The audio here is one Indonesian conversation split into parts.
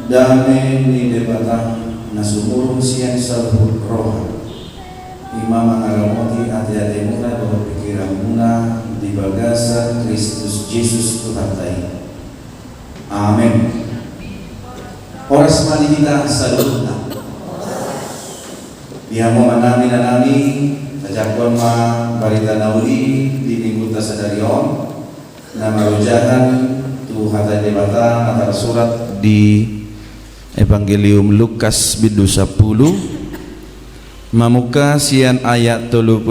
Dame ni debata nasumurung siang sabut roh imam ngaramoti hati-hati muna bahwa pikiran muna di bagasa Kristus Yesus Tuhan tai. Amin. Oras mali kita salutna biamo manami nanami tajakon ma barita nauli di minggu tasadarion na marujahan tu hata debata antara surat di Evangelium Lukas bidu 10 mamuka sian ayat 38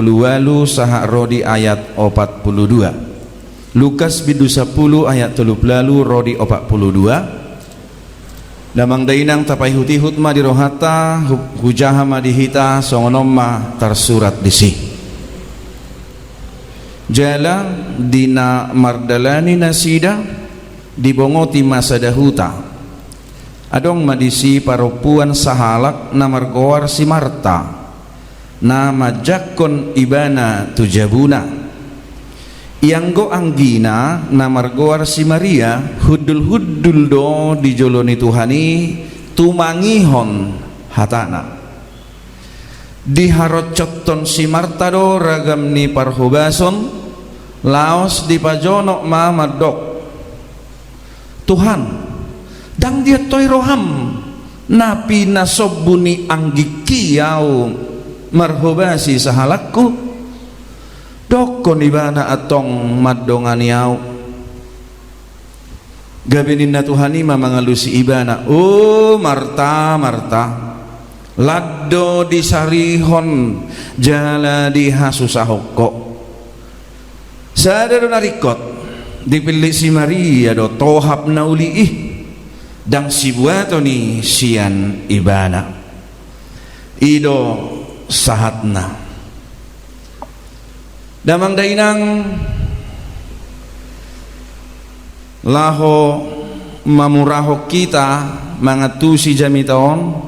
saha rodi ayat 42. Lukas bidu 10 ayat 38 rodi 42. Damang dainang tapai hutihut ma di rohata hujaha ma dihita songonom ma tersurat disi. Jala dina mardalani nasida dibongoti masa dahuta. Adong madisi parupuan sahalak na margowar si Marta na majakon ibana tujabuna. Ianggo anggina na margowar si Maria hudul-hudul do di joloni Tuhani tumangihon hatana. Diharocotton si Marta do ragam ni parhubason laos di pajonok ma madok. Tuhan dang dia toy roham napi nasobuni anggikiau marhubasi sahalakku dokon ibana atong madonganiau gabinin na Tuhani mamangalusi ibana. Oh Marta, Marta laddo disarihon jala dihasusahoko sadaro narikot dipilih si Maria do tohap nauliih dang sibuato ni sian ibana ido sahatna. Damang dainang laho mamuraho kita mangatusi jamitaon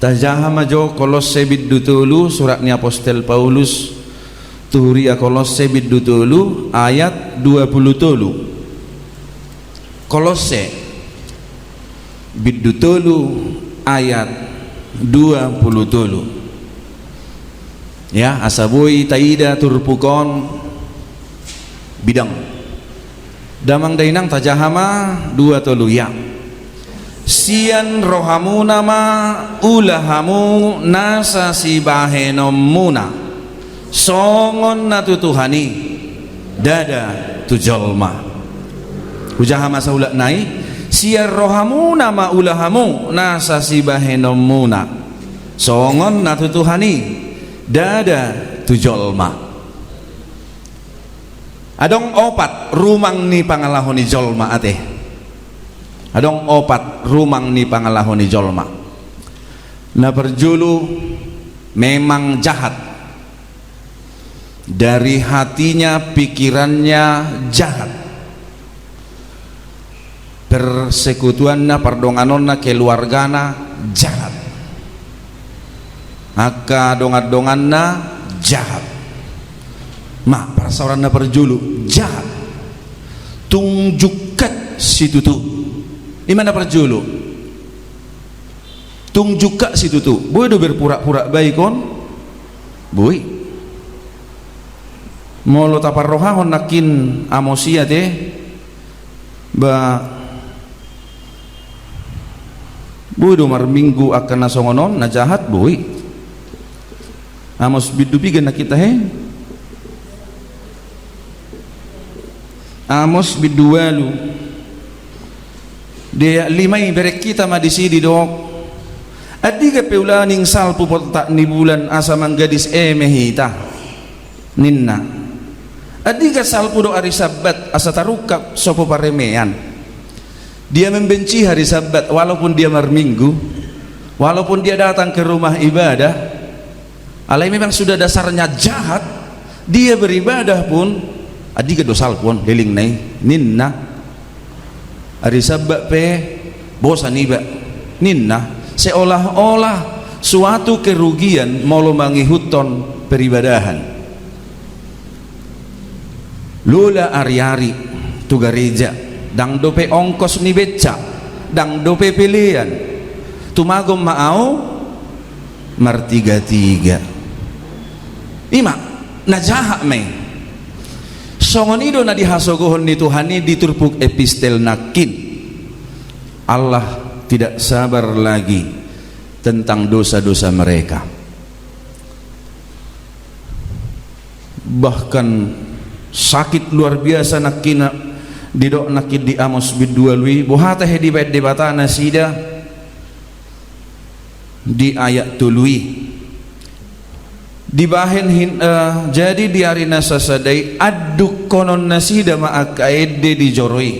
tajaha majo Kolose biddu tulu surat ni Apostel Paulus tuhuria Kolose biddu tulu ayat 20 Kolose biddu tulu ayat 20 ya asabui taida turpukon bidang damang dainang tajahama 20 ya sian rohamu nama ulahamu nasa si bahenom muna songon natu Tuhani dada tujolma hujahama saulak nai sian rohamu nama ulahamu nasa si bahenom muna songon natu Tuhani dada tujolma. Adong opat rumang ni pangalahoni jolma ate. Adong opat rumang ni pangalahoni jolma. Na perjulu memang jahat. Dari hatinya pikirannya jahat. Persekutuanna pardonganonna keluargana jahat. Maka dongan-donganna jahat mak parasaran na perjulu jahat tungjukat situtu imana perjulu tungjukat situtu boy do berpura-pura baik kon boy molo taparrohahon nakin amosia teh ba boy do marminggu akan nasongonon na jahat boy amos bidu bigan na kita he amos bidualu dia limay berek kita madisidi dok adi ka peulaning salpu tak ni bulan asa manggadis mehita ninna adi ka salpu do hari sabat asa tarukap sopo paremean dia membenci hari sabat walaupun dia marminggu walaupun dia datang ke rumah ibadah alai memang sudah dasarnya jahat dia beribadah pun adiga dosal pun heling nai ninna hari sabat pe bosan iba ninna seolah-olah suatu kerugian mau mangihuton peribadahan lula ari-ari tu gereja dang dope ongkos ni beca dang dope pilihan tumagom maau martiga-tiga ima najaha me songon ido na dihasogohon ni Tuhani diturpuk epistel nakin Allah tidak sabar lagi tentang dosa-dosa mereka, bahkan sakit luar biasa nakina didok nakid di Amos bidua lui bohata he di bait debata nasida di ayat tului dibahen jadi di arina sasadai aduk konon nasida ma'akaede di joroi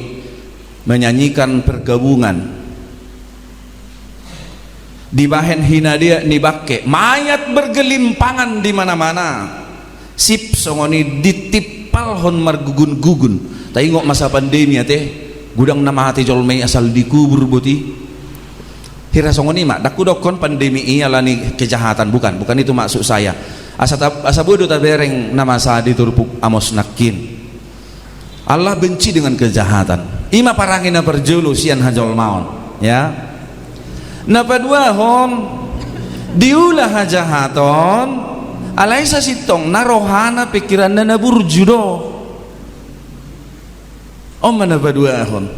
menyanyikan pergabungan dibahen hina dia nibake mayat bergelimpangan di mana-mana sip songoni ditipal hon margugun-gugun taingok masa pandemi teh gudang nama hati jolmei asal dikubur buti hira songoni mak daku dokon pandemi ini alani kejahatan bukan itu maksud saya asa bodoh tabereng nama sa diturpuk Amos nakin Allah benci dengan kejahatan ima parangina perjulu sian hajol maon ya napa dua hon diulah hajahaton alaisa sitong narohana pikiran na burjudo mana dua hon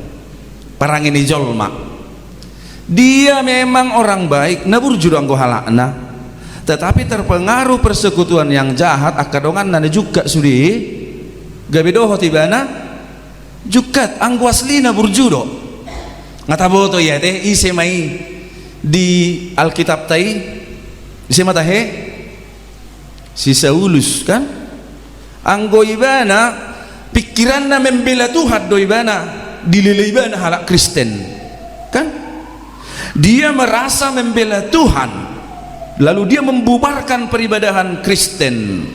parangini jolma dia memang orang baik naburjudo anggo halakna tetapi terpengaruh persekutuan yang jahat akadongan nana juga sudi gabedoho tibana jukat anggo aslina burjudo ngataboto ya teh ise mai di Alkitab tai ise mata he si Saulus kan anggo ibana pikiranna membela Tuhan do ibana dililai ibana halak Kristen kan dia merasa membela Tuhan lalu dia membubarkan peribadahan Kristen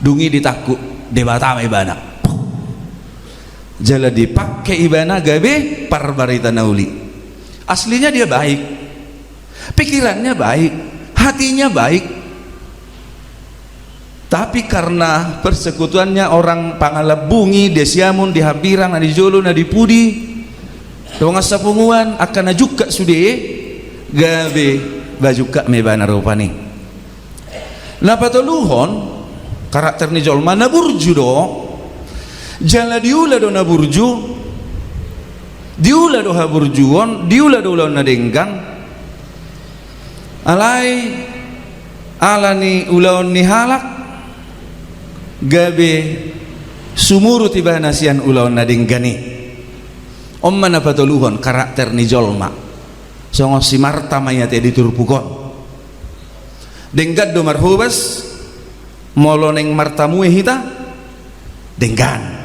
dungi ditakut debata ibana jala dipakai ibana gabe parbarita nauli aslinya dia baik pikirannya baik hatinya baik tapi karena persekutuannya orang pangalabungi desiamun dihabirang na dijolo na dipudi donga sapunguan akan juga sude gabe bajuka mebana rupani napatuluhon karakter ni jolma naburju do jala diula do naburju diula do haburjuon diula do lawan nadenggang alai alani ulaon ni halak gabe sumuru tiba nasian ulaon nadenggani omma napatuluhon karakter ni jolma songo si Marta mayate diturpukon denggad do marhubas moloneng Marta muehita denggan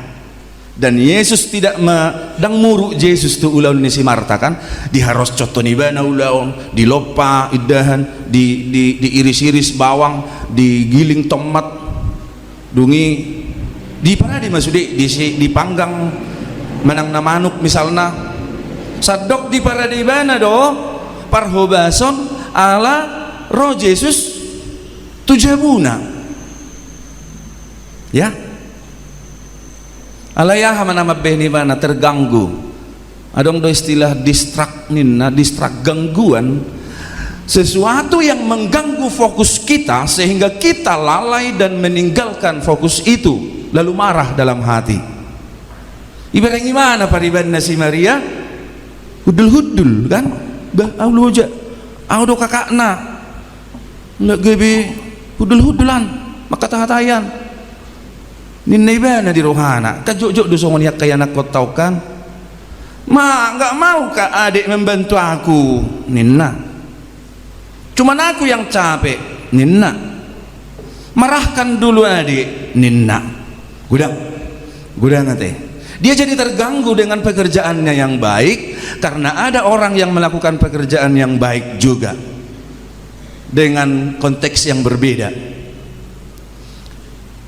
dan Yesus tidak dang muru Yesus tu ulaun ni si Marta kan diharos coto nibana ulaun dilopa idahan diiris-iris bawang digiling tomat dungi di para di masudi dipanggang menang na manuk misalna sadok di para di bana do parhobason ala roh Yesus tujabuna ya alaya mana mabeh bana terganggu adong do istilah distrak gangguan sesuatu yang mengganggu fokus kita sehingga kita lalai dan meninggalkan fokus itu lalu marah dalam hati ibarat gimana pariban nasi Maria hudul-hudul kan bah Allah aja audo kakakna nggak gebe hudul-hudulan maka tahatayan ninai bana di rohana kajok-jok dosongon yak kaya nak kau tahu kan nggak mau kak adik membantu aku ninna cuman aku yang capek ninna marahkan dulu adik ninna gudang teh dia jadi terganggu dengan pekerjaannya yang baik karena ada orang yang melakukan pekerjaan yang baik juga dengan konteks yang berbeda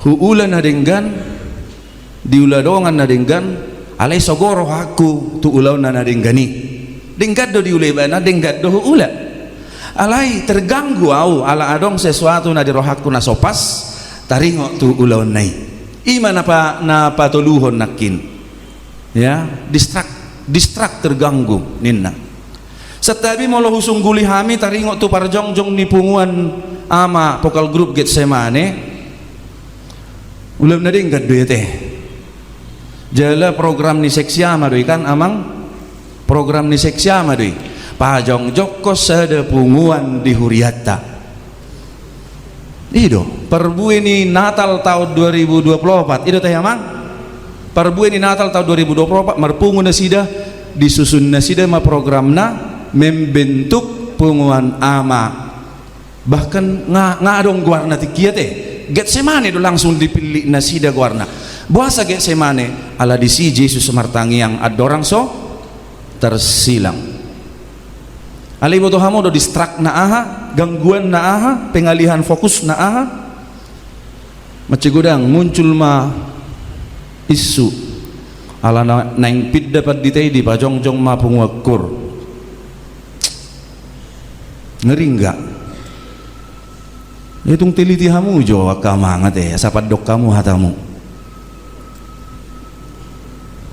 huulan nadenggan diuladongan nadenggan alai sogoro aku tu ulau nadenggani denggad do diulai bana denggad do huula alai terganggu au ala adong sesuatu na di rohaku na sopas taringo tu ulau nai ima napa tuluhon nakin ya distrak distrak terganggu ninna. Setabi molo husung guli hami taringok tu parjongjong ni punguan ama pokal grup Getsemane ulam na ding gadwe teh jala program ni seksya madoi kan amang program ni seksya madoi pajongjok ko sada punguan di huriata ido perbuih ni Natal tahun 2024 ido teh amang perbuih ni Natal tahun 2024 marpungu na sida disusun na sida ma program na membentuk punguan ama bahkan ngadong guarna tikia teh Getsemane do langsung dipilih na sida guarna buasa Getsemane ala di si Yesus semartangi yang adorang so tersilang ali boto hamo do distrak na aha gangguan na aha pengalihan fokus na aha macigudang muncul ma isu ala naing pid dapat ditay di pajongjong ma punguakur ngeri enggak itong tiliti hamu jo akamangat sapat dok kamu hatamu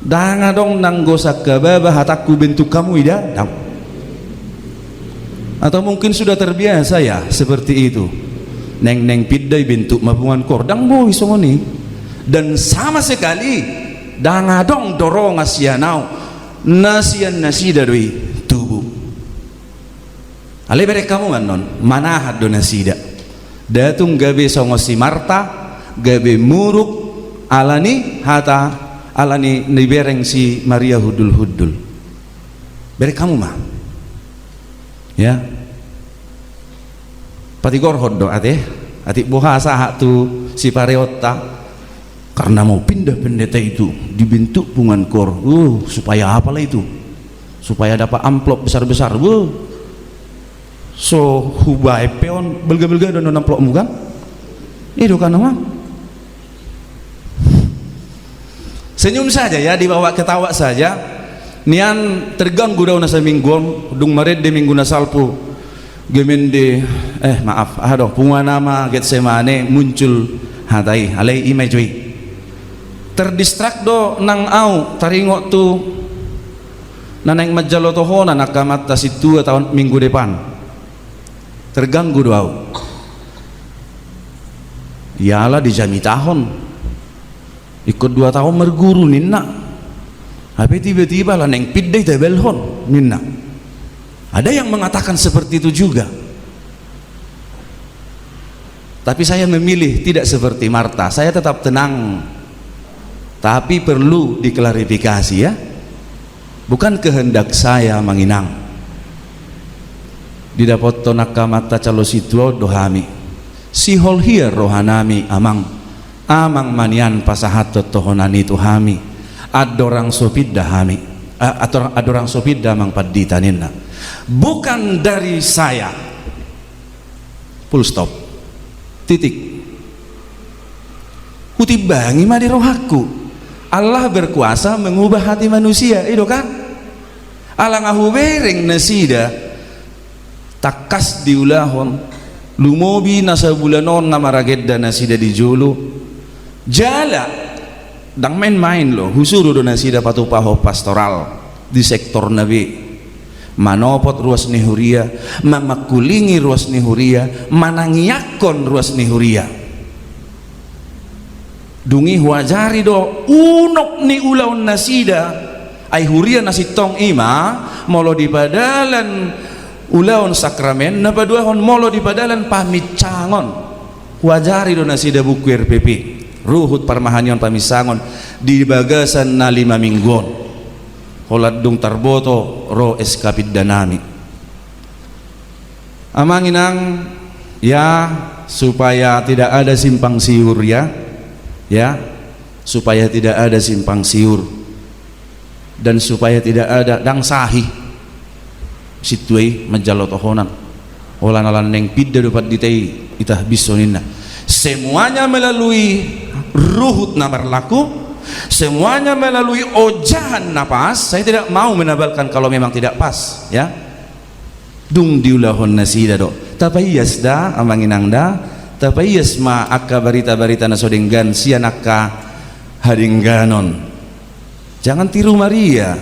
danga dong nanggosak kababa hataku bentuk kamu ida atau mungkin sudah terbiasa ya seperti itu neng pidai bentuk mapungan kordang boy songoni dan sama sekali danga dong dorong asianau nasian nasida doi tubuh ale bere kamu manon manahad do nasida datung gabe songosi Marta gabe muruk alani hata alani nibereng si Maria hudul bere kamu mah ya pati gorhod do ate bohasa hak tu si pareotta karena mau pindah pendeta itu dibentuk pungan kor supaya apalah itu supaya dapat amplop besar-besar so hubai peon belga-belga dan amplop bukan itu kan nama senyum saja ya dibawa ketawa saja nian terganggu daun nasa mingguan dung maret de minggu nasalpu gemende maaf aduh punguan nama Getsemane muncul hatai alai imai cuy terdistrak do nang au taringok tu naneng majalotohona nakamata situ tahun minggu depan terganggu doau ialah di jami tahun ikut 2 tahun merguru ninna tapi tiba-tiba lah neng pidai tabelhon ninna ada yang mengatakan seperti itu juga tapi saya memilih tidak seperti Marta saya tetap tenang tapi perlu diklarifikasi ya bukan kehendak saya menginang didapat nakamata calo situo dohami si hol hia rohanami amang manian pasahat tohonani tuhami adorang sopid dahami atau adorang sopid damang paditaninna bukan dari saya full stop titik kutibangi madi rohaku Allah berkuasa mengubah hati manusia itu kan Allah ngahubereng nasida takas diulahon lumobi nasa bulanon nga maragedda nasida di julu jala dang main-main lo husuro do nasida patupaho pastoral di sektor nabi manopot ruas ni huria mamakulingi ruas ni huria manangiyakon ruas ni huria dungi huajari do unok ni ulaun nasida ay huria nasitong ima molo di padalan ulaon sakramen napaduahon molo di padalan pamit cangon wajari do nasida buku RPP ruhut parmahanyon pamisangon di bagasan na 5 mingguon holat dung tarboto ro eskapid danami amanginang ya supaya tidak ada simpang siur ya supaya tidak ada simpang siur dan supaya tidak ada dang sahih situai majalotohonan olan-olan neng pidda dapat ditai itah bisoninna semuanya melalui ruhut na berlaku semuanya melalui ojahan napas saya tidak mau menabalkan kalau memang tidak pas ya dung diulahon nasida do tapayas da amanginang da tapayas ma akka barita-barita na sodenggan sianaka hadingganon jangan tiru Maria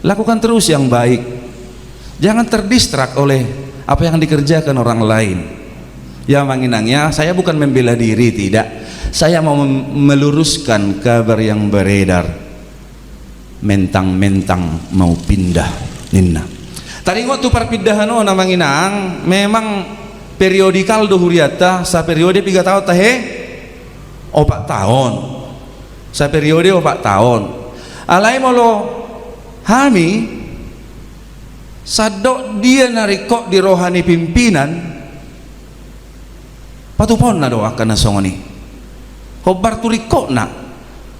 Lakukan terus yang baik. Jangan terdistrak oleh apa yang dikerjakan orang lain. Ya manginangnya, saya bukan membela diri, tidak. Saya mau meluruskan kabar yang beredar. Mentang-mentang mau pindah Ninna. Tadi waktu perpindahan manginang memang periodikal dohuriata sa periode 3 tahun tahe 4 tahun. Sa periode 4 tahun. Alai molo hami sadok dia narikok di rohani pimpinan patupon na doakan na songoni hobar turikok na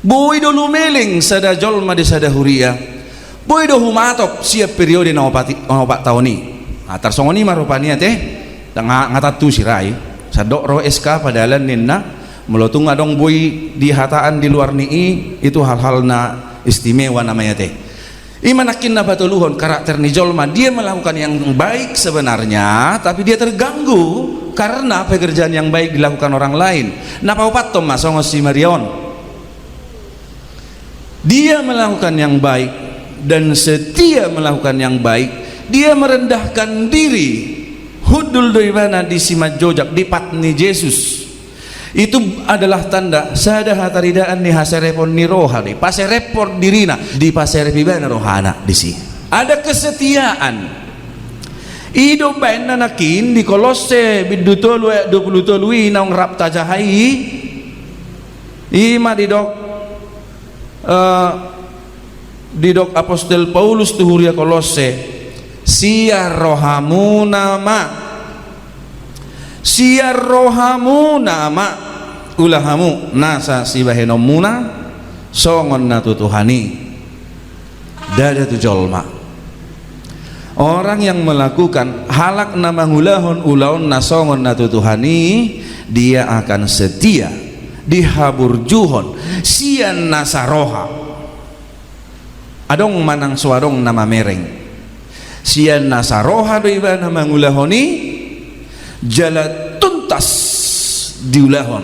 boy do lumeling sada jolma di sada huria boy do humatop siap periode na 4 tahun ni atar songoni marupania teh ngatatu sirai sadok ro SK padalan ninna melotung adong boy di hataan di luar nii itu hal-hal na istimewa namanya teh. Imanakin na batuluhon karakter ni jolma, dia melakukan yang baik sebenarnya tapi dia terganggu karena pekerjaan yang baik dilakukan orang lain. Napaupat tom masongos si Marion, dia melakukan yang baik dan setia melakukan yang baik, dia merendahkan diri hudul doibana di simajojak di patni Yesus. Itu adalah tanda sada hataridaan ni haserepon ni rohani paserepon dirina di paserepibana rohana di si ada kesetiaan ido bain nanakin di Kolose bidutolu 23 naung rap tajahai ima didok apostol Paulus tuhuria Kolose sia rohamu nama ulahamu nasa sibahenomuna songon natutuhani dada tu jolma. Orang yang melakukan halak nama ulahon ulaon nasongon natutuhani dia akan setia dihabur juhon sian nasaroha adong manang suarong nama mereng sian nasaroha doiba nama ulahoni jala tuntas diulahon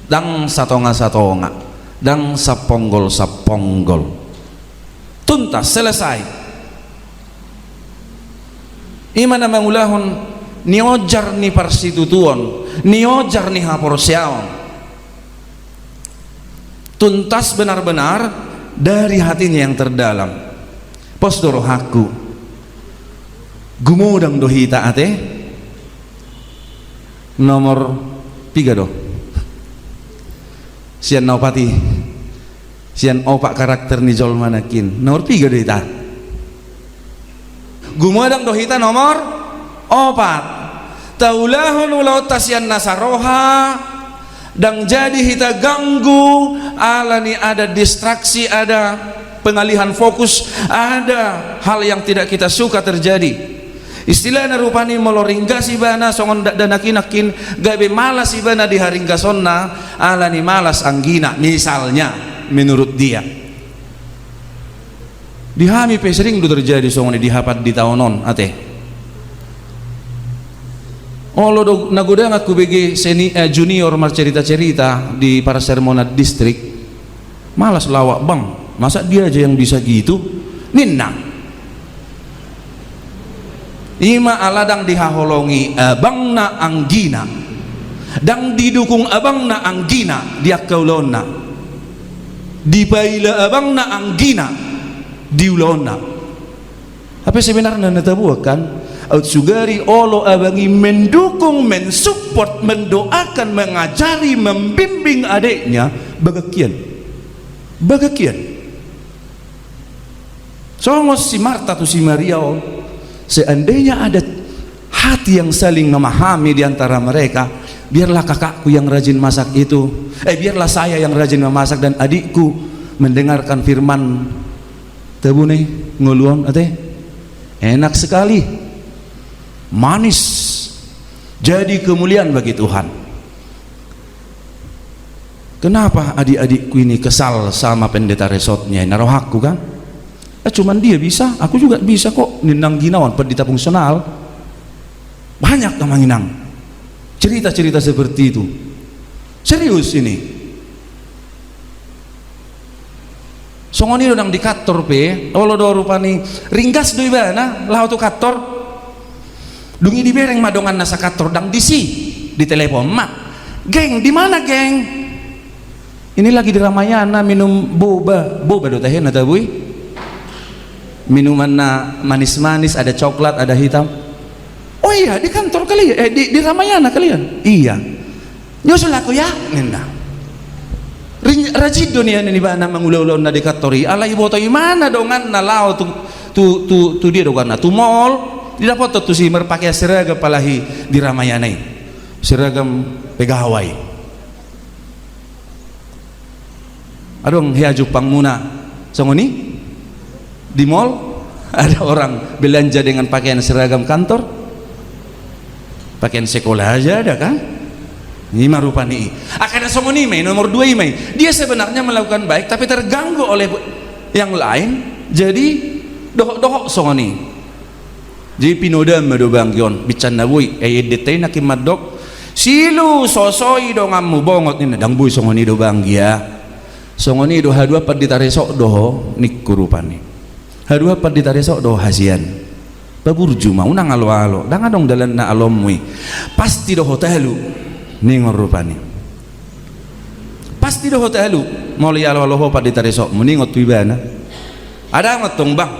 dang satonga dang saponggol tuntas selesai imana mangulahon niojar ni parsitutuon niojar ni haporsiaon tuntas benar-benar dari hatinya yang terdalam posdoro haku gumudang dohita ate nomor 3 do sian naupati sian opak karakter ni jolma nakin nomor 3 do ita gumodang dohita nomor 4 taulahun ulau tasian nasaroha dan jadi hita ganggu alani ada distraksi ada pengalihan fokus ada hal yang tidak kita suka terjadi. Istilah narupani moloringgasi bana songon danakin gabe malas ibana di haringgasonna alani malas anggina misalnya menurut dia dihami pe sering terjadi songon dihapat di taonon ate olo do nagodang aku bege junior mar cerita-cerita di para sermonat distrik malas lawak bang masa dia aja yang bisa gitu ninna ima aladang dihaholongi abangna anggina dang didukung abangna anggina dia kaulona dipaila abangna anggina diulona apa sebenarnya natabuakan out sugari olo abangi mendukung mensupport mendoakan mengajari membimbing adiknya bagakian songos si Marta tu si Maria seandainya ada hati yang saling memahami di antara mereka biarlah kakakku yang rajin masak itu biarlah saya yang rajin memasak dan adikku mendengarkan firman tabune nguluan ate enak sekali manis jadi kemuliaan bagi Tuhan. Kenapa adik-adikku ini kesal sama pendeta resotnya narohakku kan cuman dia bisa, aku juga bisa kok ninang ginawan pendeta fungsional banyak namanginang cerita-cerita seperti itu serius ini Songoni do nang di kantor pe, olo do rupani ringgas do ibana, lau tu kantor. Dungi di bereng madongan nasa kantor dang disi di telepon mak. Geng, di mana geng? Ini lagi di Ramayana minum boba do teh na tabui. Minuman na manis-manis, ada coklat, ada hitam. Oh iya, di kantor kalian, di Ramayana kalian. Iya. Nyusul aku ya, nenda. Rajid dunia ini bana mangulaw-ulaw na dikatori alay boto imana dongan na lao tu dia dogan na tu mall di dapat tu si merpakai seragam palahi di Ramayana seragam pegawai adong hiaju pangmuna songoni di mall ada orang belanja dengan pakaian seragam kantor pakaian sekolah aja ada kan. Ini marupani akan songoni mai nomor 2 mai dia sebenarnya melakukan baik tapi terganggu oleh yang lain jadi dohok songoni jadi pinodam do bangkion bicanda bui edetay nakimadok silu sosoi do ngamu bongot ni dang bui songoni do banggia songoni do hadua pad ditaresok do nikurupani hadua pad ditaresok do hasian baburju mau nang alo-alo dang adong dalan na alomui pasti do hotelu ningor rupani pasti do hotelu mau lialo aloho pada taresok meningot tuibana ada ngetong bang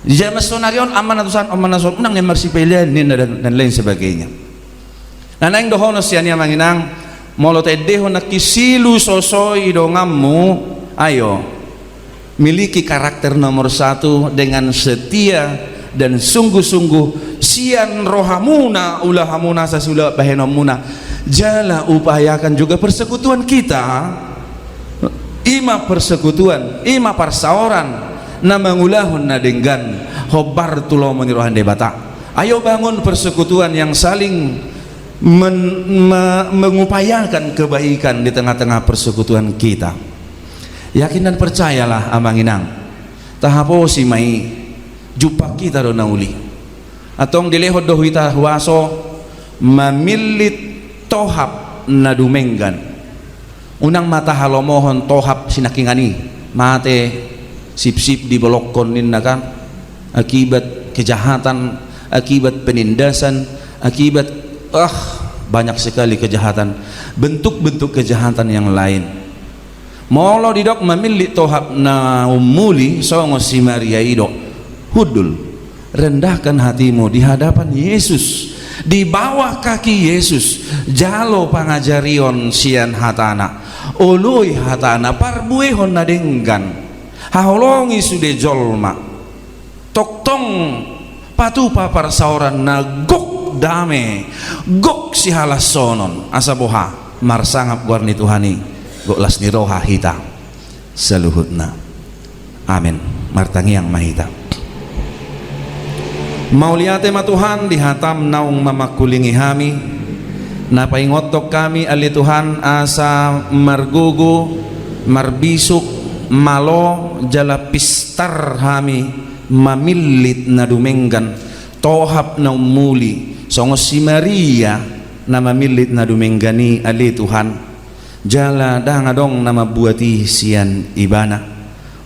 di zaman sonarion aman atusan unang yang marsipelian dan lain sebagainya nah yang dohono sianya manginang molo tedeho nakisilu sosoi do ngammu ayo miliki karakter nomor 1 dengan setia dan sungguh-sungguh sian rohamuna ulahamuna sasula bahenomuna jala upayakan juga persekutuan kita ima persekutuan ima parsaoran na mangulahun na denggan hobar tulo menirohan debata ayo bangun persekutuan yang saling mengupayakan kebaikan di tengah-tengah persekutuan kita yakin dan percayalah amanginang tahapo si mai jumpa kita do nauli atong dilehod do hita huaso mamilit tohap na dumenggan unang mata halomohon tohap sinakingani mate sip-sip di bolokon ninna kan akibat kejahatan akibat penindasan akibat banyak sekali kejahatan bentuk-bentuk kejahatan yang lain molo didok mamilit tohap na umuli songo si Maria idok hudul rendahkan hatimu di hadapan Yesus di bawah kaki Yesus jalo pangajarion sian hatana ului hatana parbuehon nadenggan haholongi sude jolma toktong patu papar sauran na gok dame gok si halasonon asaboha marsangap guarni Tuhani gok las niroha hita seluhutna amin martangi yang mahita mauliate ma Tuhan dihatam naung mamakulingi hami napaingotok kami ali Tuhan asa margugu marbisuk malo jala pistar hami mamilit na dumenggan tohap na umuli songo si Maria na mamilit na dumenggani ali Tuhan jala dangadong na mabuati sian ibana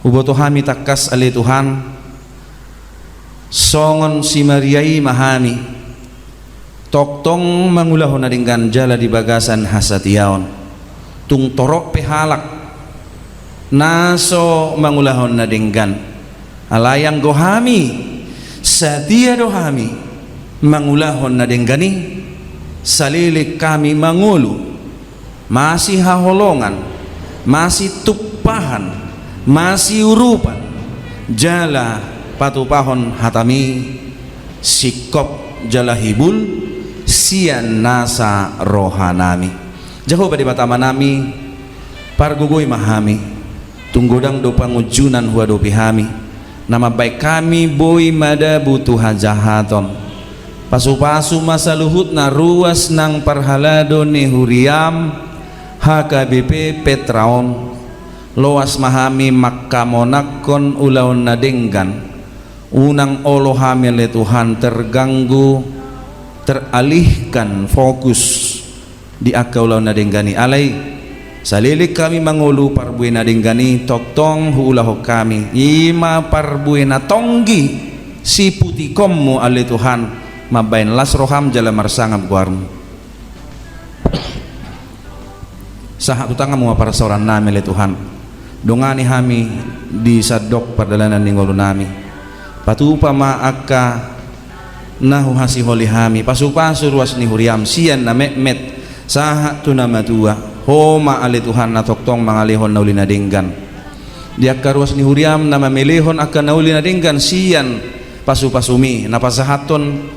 uboto hami takas ali Tuhan songon si Mariai mahami toktong mangulahon na dinggan jala di bagasan hasatiaon tung torok pehalak naso mangulahon na dinggan alayang gohami satia dohami mangulahon na dinggani salilik kami mangulu masih haholongan masih tupahan masih urupan jala patupahon hatami sikop jalahibul sian nasa rohanami jaho badi batama nami pargugoy mahami tunggodang do pangujunan huwa do pihami nama baik kami boy mada butuh jahaton pasu-pasu masa luhut na ruas nang parhalado ni huriam HKBP Petraon loas mahami makkamonakon ulaon na denggan unang olo hamil Tuhan terganggu teralihkan fokus di akau ulaon na denggani alay Salilik kami mangulu parbuena dinggani toktong huulahok kami ima parbuena tonggi si putikommu ali Tuhan mabain las roham jala marsangam guarmu sahat utangamu para sauran nami ali Tuhan dongani hami di sadok perdalanan ningolu nami patupa maaka nahu hasiholi hami pasu-pasu ruas ni huriam sian na met sahat tu nama tua homa ali Tuhan na toktong mangalihon na uli na dinggan dia karuas ni huriam na mamilihon akan na uli na dinggan siyan pasu-pasumi na pasahaton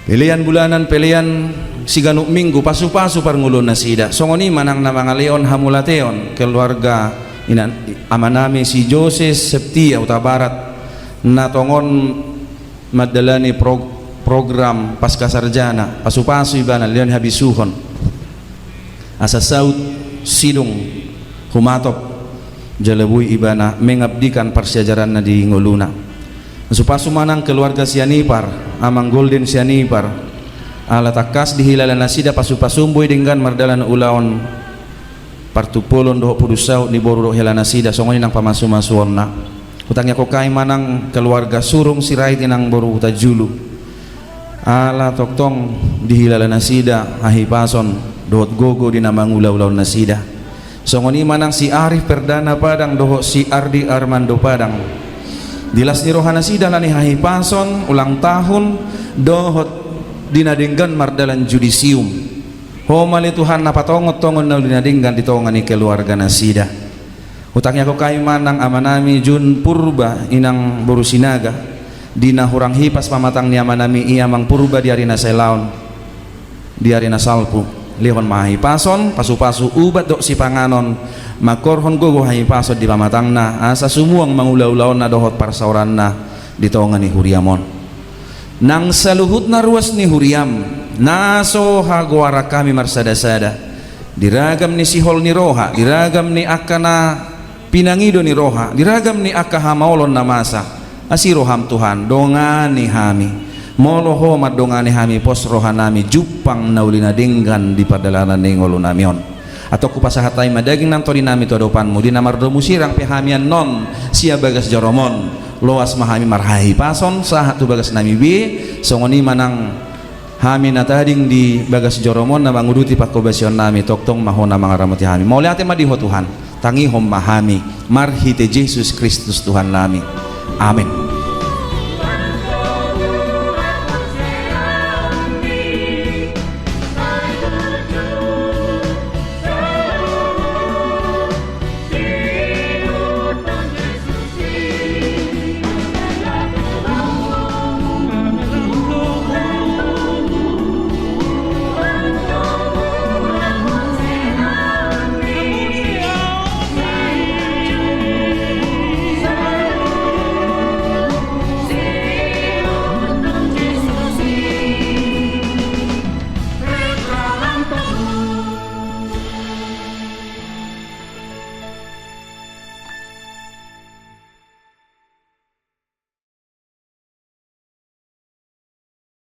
pilihan bulanan pilihan siganuk minggu pasu-pasu parngulon na sida songoni manang na mangalihon hamulateon keluarga amanami si Joses Septia Utabarat na tongon madalani program pasca sarjana pasu-pasu ibana leon habisuhon asa saud sidong humatop jalabuy ibana mengabdikan persyajaran na di nguluna supasu manang keluarga sianipar amang golden sianipar ala takas dihilalan nasida pasu-pasumboy dengan mardalan ulaon partupulon doho pudusau ni boru doho hilalan nasida songoni nang pamasu-masuon na utangnya kokai manang keluarga surung sirai tinang boru utajulu ala toktong dihilalan nasida ahipason dohot gogo di nama ngulaw-ulaw nasida songoni manang si Arif Perdana Padang doho si Ardi Armando Padang dilas ni rohana sida lani hahipason ulang tahun dohot dinadinggan mardalan judisium homali Tuhan napatongot-tongon na dinadinggan ditongan ni keluarga nasida utangnya ko kay manang amanami Jun Purba inang borusinaga dina hurang hipas pamatang ni amanami iya mang Purba di arena selaon di arena salpu lihon mahipason pasu-pasu ubat dok si panganon makorhon gogo hahipason di pamatang na asa sumuang mangulaw-ulaw na dohot parsauran na ditongan ni huriamon nang saluhut na ruas ni huriam naso hagwara kami marsada-sada diragam ni sihol ni roha diragam ni akana pinangido ni roha diragam ni akahamaolon na masa asiroham Tuhan dongani hami moloho madongani hami pos rohanami jupang naulina dinggan di perdalanan ningolu namion atau kupasahatay madaging nantori nami todopanmu di namardo musirang pihamian non sia bagas joromon loas mahami marhahi pason sahat tu bagas nami bi songoni manang hami natading di bagas joromon na manguduti pakobasion nami toktong mahona mangaramati hami mau lihat madiho Tuhan tangi hom mahami marhite Yesus Kristus Tuhan nami amin.